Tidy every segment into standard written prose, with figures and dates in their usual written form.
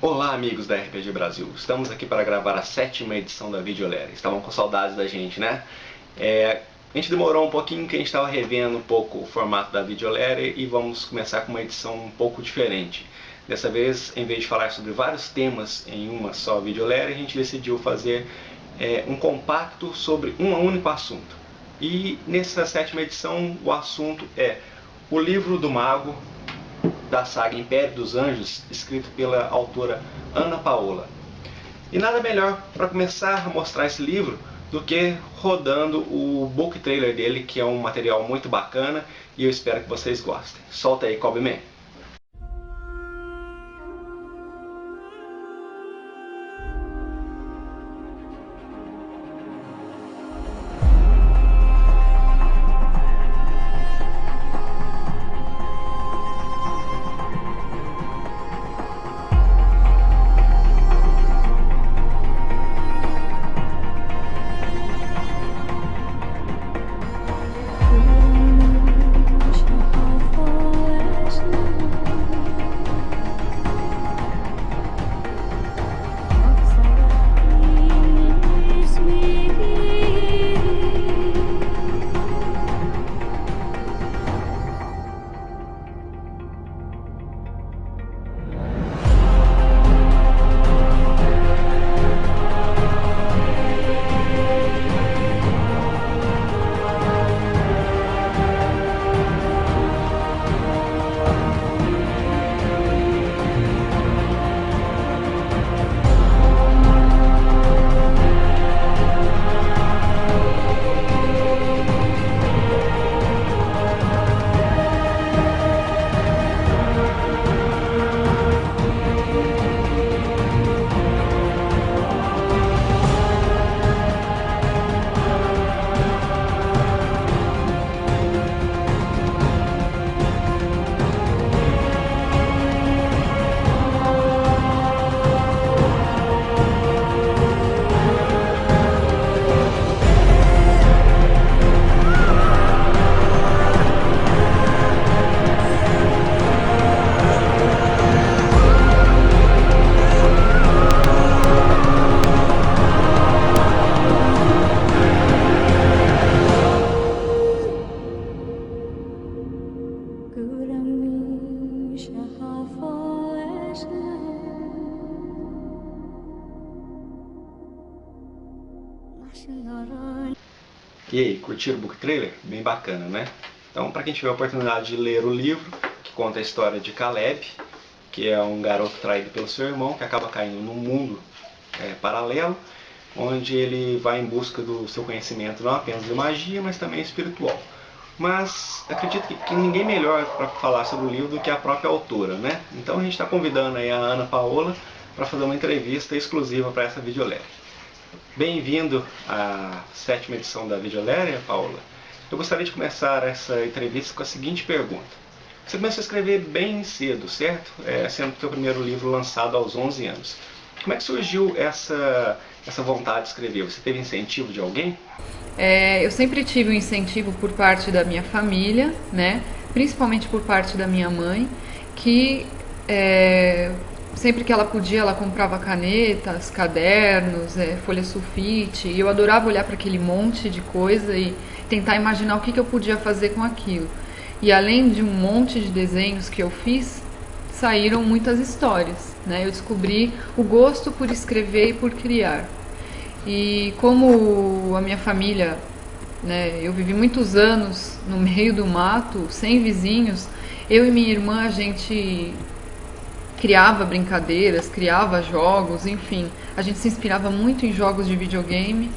Olá, amigos da RPG Brasil. Estamos aqui para gravar a 7ª edição da Videolere. Estavam com saudades da gente, né? A gente demorou um pouquinho, que a gente estava revendo um pouco o formato da Videolere e vamos começar com uma edição um pouco diferente. Dessa vez, em vez de falar sobre vários temas em uma só Videolere, a gente decidiu fazer um compacto sobre um único assunto. E nessa 7ª edição, o assunto é o Livro do Mago, da saga Império dos Anjos, escrito pela autora Ana Paola. E nada melhor para começar a mostrar esse livro do que rodando o book trailer dele, que é um material muito bacana e eu espero que vocês gostem. Solta aí, Kobe-man! E aí, curtiram o book trailer? Bem bacana, né? Então, para quem tiver a oportunidade de ler o livro, que conta a história de Caleb, que é um garoto traído pelo seu irmão, que acaba caindo num mundo paralelo, onde ele vai em busca do seu conhecimento não apenas de magia, mas também espiritual. Mas acredito que ninguém melhor para falar sobre o livro do que a própria autora, né? Então a gente está convidando aí a Ana Paola para fazer uma entrevista exclusiva para essa Videolere. Bem-vindo à 7ª edição da Videolere, Paola. Eu gostaria de começar essa entrevista com a seguinte pergunta. Você começou a escrever bem cedo, certo? Sendo o seu primeiro livro lançado aos 11 anos. Como é que surgiu essa vontade de escrever? Você teve incentivo de alguém? Eu sempre tive um incentivo por parte da minha família, né? Principalmente por parte da minha mãe, que sempre que ela podia, ela comprava canetas, cadernos, folha sulfite, e eu adorava olhar para aquele monte de coisa e tentar imaginar o que eu podia fazer com aquilo. E além de um monte de desenhos que eu fiz, saíram muitas histórias, né? Eu descobri o gosto por escrever e por criar. E como a minha família, né, eu vivi muitos anos no meio do mato, sem vizinhos, eu e minha irmã, a gente criava brincadeiras, criava jogos, enfim, a gente se inspirava muito em jogos de videogame,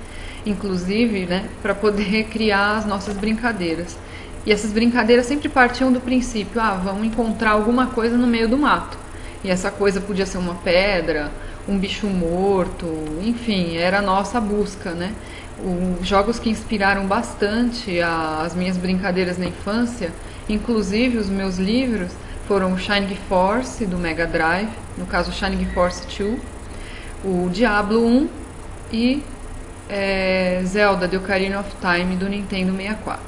inclusive, né, para poder criar as nossas brincadeiras. E essas brincadeiras sempre partiam do princípio, vamos encontrar alguma coisa no meio do mato. E essa coisa podia ser uma pedra, um bicho morto, enfim, era a nossa busca, né? Os jogos que inspiraram bastante as minhas brincadeiras na infância, inclusive os meus livros, foram o Shining Force do Mega Drive, no caso o Shining Force 2, o Diablo 1 e Zelda The Ocarina of Time do Nintendo 64.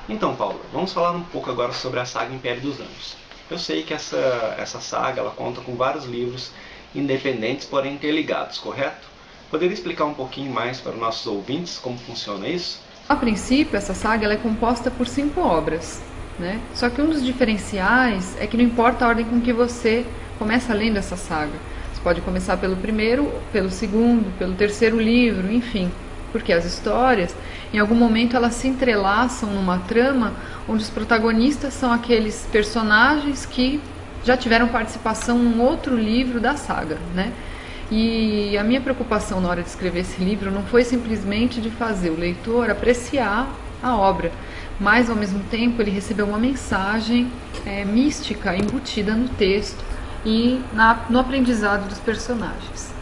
Então, Paulo, vamos falar um pouco agora sobre a saga Império dos Anjos. Eu sei que essa saga ela conta com vários livros independentes, porém interligados, correto? Poderia explicar um pouquinho mais para os nossos ouvintes como funciona isso? A princípio, essa saga ela é composta por 5 obras, né? Só que um dos diferenciais é que não importa a ordem com que você começa lendo essa saga. Você pode começar pelo primeiro, pelo segundo, pelo terceiro livro, enfim. Porque as histórias, em algum momento, elas se entrelaçam numa trama onde os protagonistas são aqueles personagens que já tiveram participação num outro livro da saga, né? E a minha preocupação na hora de escrever esse livro não foi simplesmente de fazer o leitor apreciar a obra, mas ao mesmo tempo ele recebeu uma mensagem mística embutida no texto e no aprendizado dos personagens.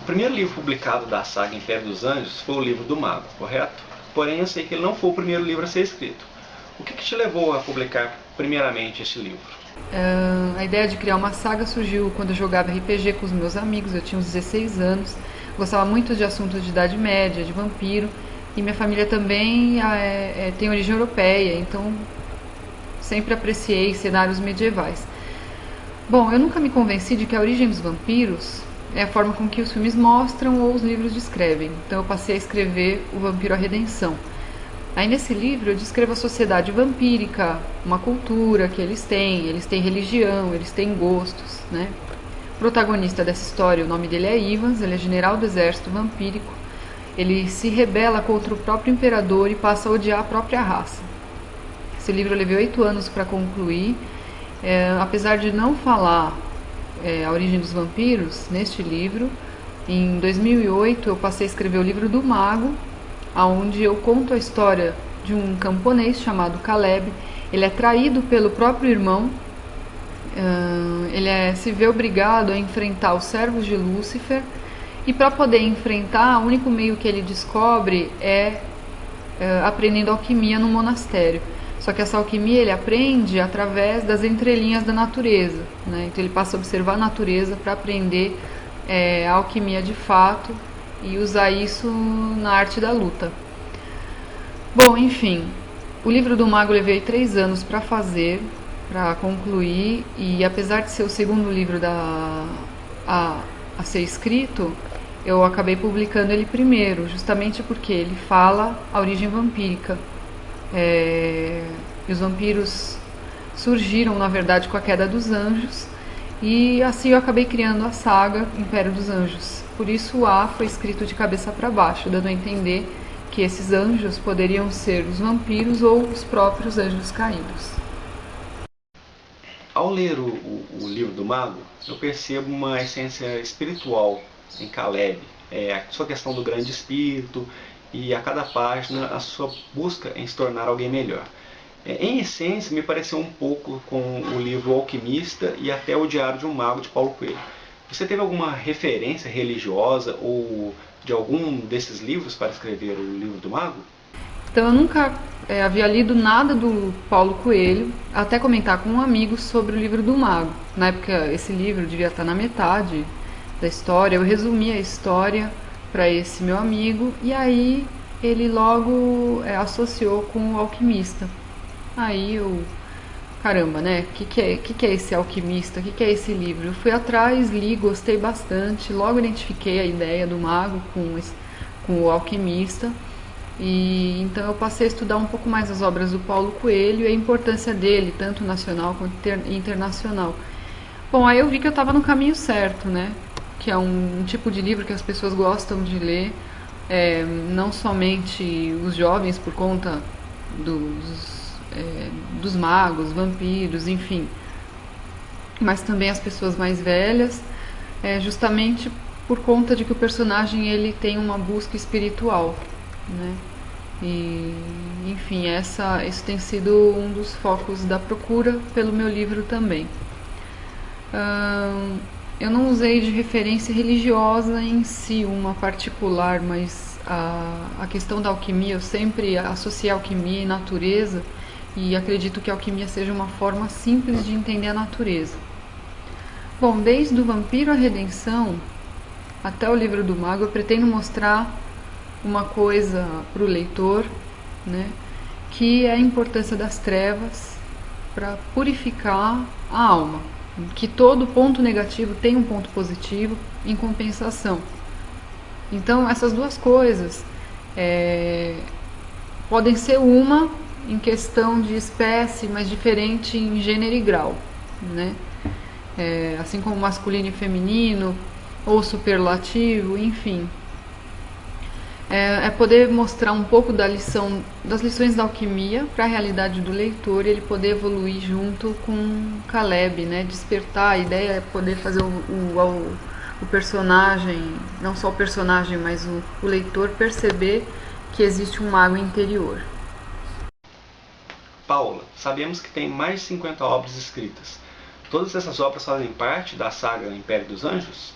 O primeiro livro publicado da saga Império dos Anjos foi o livro do Mago, correto? Porém, eu sei que ele não foi o primeiro livro a ser escrito. O que te levou a publicar primeiramente este livro? A ideia de criar uma saga surgiu quando eu jogava RPG com os meus amigos. Eu tinha uns 16 anos, gostava muito de assuntos de Idade Média, de vampiro, e minha família também tem origem europeia, então sempre apreciei cenários medievais. Bom, eu nunca me convenci de que a origem dos vampiros é a forma com que os filmes mostram ou os livros descrevem, então eu passei a escrever O Vampiro à Redenção. Aí nesse livro eu descrevo a sociedade vampírica, uma cultura que eles têm religião, eles têm gostos, né? O protagonista dessa história, o nome dele é Ivans, ele é general do exército vampírico, ele se rebela contra o próprio imperador e passa a odiar a própria raça. Esse livro eu levei 8 anos para concluir, apesar de não falar a origem dos vampiros neste livro, em 2008 eu passei a escrever o livro do Mago, onde eu conto a história de um camponês chamado Caleb. Ele é traído pelo próprio irmão, ele se vê obrigado a enfrentar os servos de Lúcifer, e para poder enfrentar, o único meio que ele descobre é aprendendo alquimia no monastério. Só que essa alquimia ele aprende através das entrelinhas da natureza, né? Então ele passa a observar a natureza para aprender a alquimia de fato e usar isso na arte da luta. Bom, enfim, o livro do Mago eu levei 3 anos para fazer, para concluir, e apesar de ser o segundo livro a ser escrito, eu acabei publicando ele primeiro, justamente porque ele fala a origem vampírica. E os vampiros surgiram, na verdade, com a queda dos anjos, e assim eu acabei criando a saga Império dos Anjos. Por isso o A foi escrito de cabeça para baixo, dando a entender que esses anjos poderiam ser os vampiros ou os próprios anjos caídos. Ao ler o livro do Mago, eu percebo uma essência espiritual em Caleb, a sua questão do grande espírito e a cada página a sua busca em se tornar alguém melhor. Em essência, me pareceu um pouco com o livro O Alquimista e até O Diário de um Mago de Paulo Coelho. Você teve alguma referência religiosa ou de algum desses livros para escrever o livro do Mago? Então eu nunca havia lido nada do Paulo Coelho, até comentar com um amigo sobre o livro do Mago. Na época esse livro devia estar na metade da história, eu resumi a história para esse meu amigo e aí ele logo associou com o Alquimista. Aí eu, caramba, né? O que é esse Alquimista? O que é esse livro? Eu fui atrás, li, gostei bastante, logo identifiquei a ideia do Mago com o Alquimista. E então eu passei a estudar um pouco mais as obras do Paulo Coelho e a importância dele, tanto nacional quanto internacional. Bom, aí eu vi que eu estava no caminho certo, né? Que é um tipo de livro que as pessoas gostam de ler, não somente os jovens por conta dos magos, vampiros, enfim, mas também as pessoas mais velhas, justamente por conta de que o personagem ele tem uma busca espiritual, né? E, enfim, isso tem sido um dos focos da procura pelo meu livro também. Eu não usei de referência religiosa em si, uma particular, mas a questão da alquimia, eu sempre associei alquimia e natureza, e acredito que a alquimia seja uma forma simples de entender a natureza. Bom, desde o Vampiro à Redenção até o livro do Mago, eu pretendo mostrar uma coisa para o leitor, né, que é a importância das trevas para purificar a alma. que todo ponto negativo tem um ponto positivo em compensação. Então essas duas coisas podem ser uma em questão de espécie, mas diferente em gênero e grau, né? Assim como masculino e feminino, ou superlativo, enfim. Poder mostrar um pouco das lições da alquimia para a realidade do leitor, e ele poder evoluir junto com Caleb, né? Despertar a ideia, é poder fazer o personagem, não só o personagem, mas o leitor perceber que existe um mago interior. Paula, sabemos que tem mais de 50 obras escritas. Todas essas obras fazem parte da saga Império dos Anjos?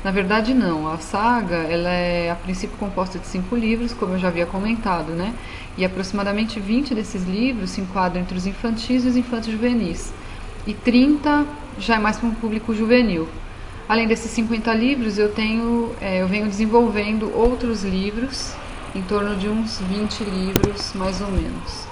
Na verdade não, a saga ela é a princípio composta de 5 livros, como eu já havia comentado, né? E aproximadamente 20 desses livros se enquadram entre os infantis e os infantos juvenis, e 30 já é mais para um público juvenil. Além desses 50 livros, eu venho desenvolvendo outros livros, em torno de uns 20 livros mais ou menos.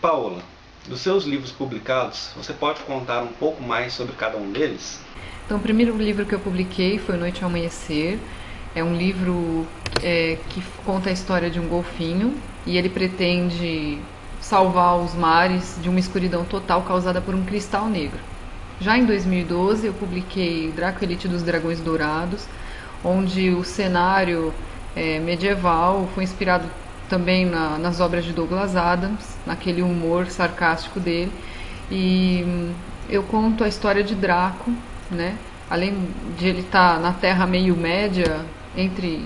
Paula, dos seus livros publicados, você pode contar um pouco mais sobre cada um deles? Então, o primeiro livro que eu publiquei foi Noite ao Amanhecer. É um livro que conta a história de um golfinho, e ele pretende salvar os mares de uma escuridão total causada por um cristal negro. Já em 2012 eu publiquei Draco Elite dos Dragões Dourados, onde o cenário medieval foi inspirado também nas obras de Douglas Adams, naquele humor sarcástico dele, e eu conto a história de Draco, né? Além de ele estar na Terra meio-média,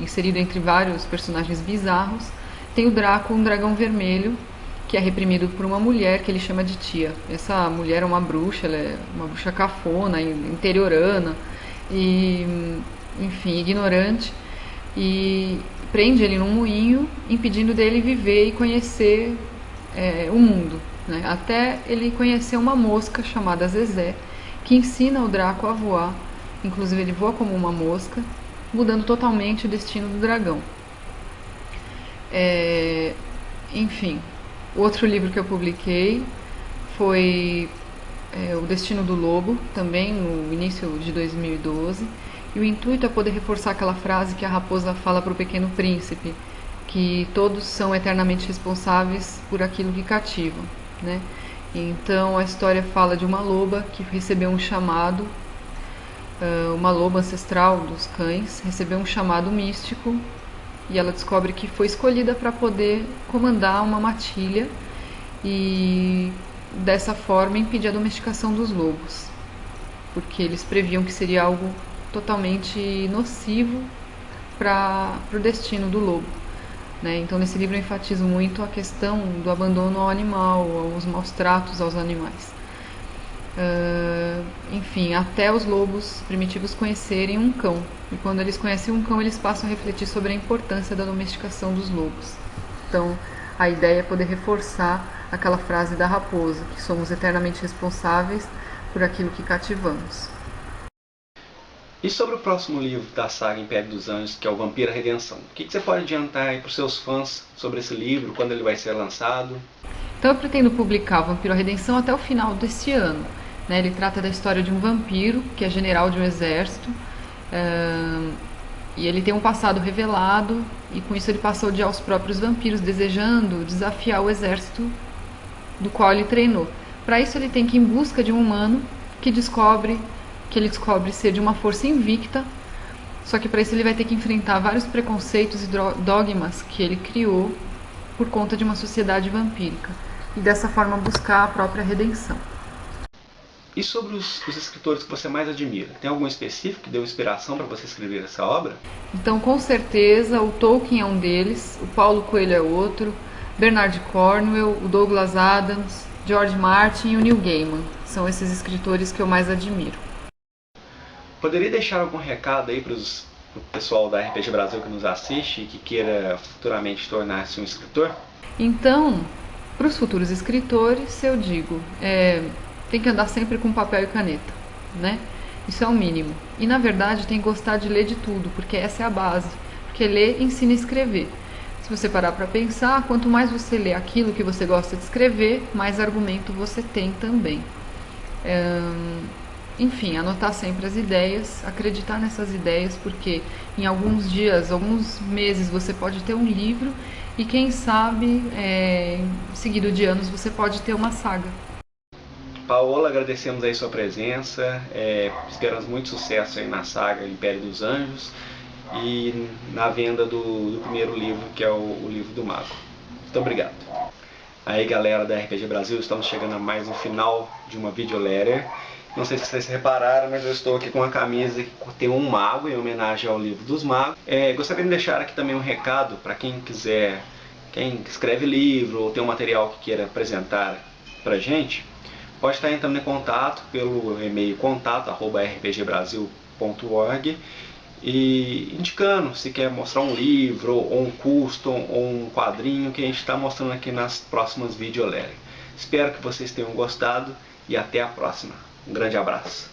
inserido entre vários personagens bizarros, tem o Draco, um dragão vermelho, que é reprimido por uma mulher que ele chama de tia. Essa mulher é uma bruxa, ela é uma bruxa cafona, interiorana, e, enfim, ignorante, e prende ele num moinho, impedindo dele viver e conhecer o mundo, né? Até ele conhecer uma mosca chamada Zezé, que ensina o Draco a voar. Inclusive ele voa como uma mosca, mudando totalmente o destino do dragão. Enfim, outro livro que eu publiquei foi O Destino do Lobo, também no início de 2012. E o intuito é poder reforçar aquela frase que a raposa fala para o Pequeno Príncipe, que todos são eternamente responsáveis por aquilo que cativam, né? Então a história fala de uma loba que recebeu um chamado, uma loba ancestral dos cães, recebeu um chamado místico, e ela descobre que foi escolhida para poder comandar uma matilha e dessa forma impedir a domesticação dos lobos, porque eles previam que seria algo totalmente nocivo para o destino do lobo, né? Então nesse livro eu enfatizo muito a questão do abandono ao animal, aos maus tratos aos animais. Enfim, até os lobos primitivos conhecerem um cão, e quando eles conhecem um cão eles passam a refletir sobre a importância da domesticação dos lobos. Então a ideia é poder reforçar aquela frase da raposa, que somos eternamente responsáveis por aquilo que cativamos. E sobre o próximo livro da saga Império dos Anjos, que é o Vampiro: A Redenção, o que você pode adiantar aí para os seus fãs sobre esse livro, quando ele vai ser lançado? Então eu pretendo publicar o Vampiro: A Redenção até o final deste ano. né? Ele trata da história de um vampiro que é general de um exército, e ele tem um passado revelado, e com isso ele passa a odiar os próprios vampiros, desejando desafiar o exército do qual ele treinou. Para isso ele tem que ir em busca de um humano que ele descobre ser de uma força invicta, só que para isso ele vai ter que enfrentar vários preconceitos e dogmas que ele criou por conta de uma sociedade vampírica, e dessa forma buscar a própria redenção. E sobre os escritores que você mais admira? Tem algum específico que deu inspiração para você escrever essa obra? Então, com certeza, o Tolkien é um deles, o Paulo Coelho é outro, Bernard Cornwell, o Douglas Adams, George Martin e o Neil Gaiman. São esses escritores que eu mais admiro. Poderia deixar algum recado aí para o pessoal da RPG Brasil que nos assiste e que queira futuramente tornar-se um escritor? Então, para os futuros escritores, eu digo, tem que andar sempre com papel e caneta, né? Isso é o mínimo. E na verdade tem que gostar de ler de tudo, porque essa é a base. Porque ler ensina a escrever. Se você parar para pensar, quanto mais você lê aquilo que você gosta de escrever, mais argumento você tem também. Enfim, anotar sempre as ideias, acreditar nessas ideias, porque em alguns dias, alguns meses você pode ter um livro e quem sabe, seguido de anos, você pode ter uma saga. Paola, agradecemos aí sua presença, esperamos muito sucesso aí na saga Império dos Anjos e na venda do primeiro livro, que é o Livro do Mago. Muito obrigado. Aí galera da RPG Brasil, estamos chegando a mais um final de uma videoletter. Não sei se vocês repararam, mas eu estou aqui com uma camisa que tem um mago, em homenagem ao Livro dos Magos. Gostaria de deixar aqui também um recado para quem quiser, quem escreve livro ou tem um material que queira apresentar pra gente. Pode estar entrando em contato pelo e-mail contato@rpgbrasil.org e indicando se quer mostrar um livro, ou um custom, ou um quadrinho que a gente está mostrando aqui nas próximas videoletters. Espero que vocês tenham gostado e até a próxima. Um grande abraço.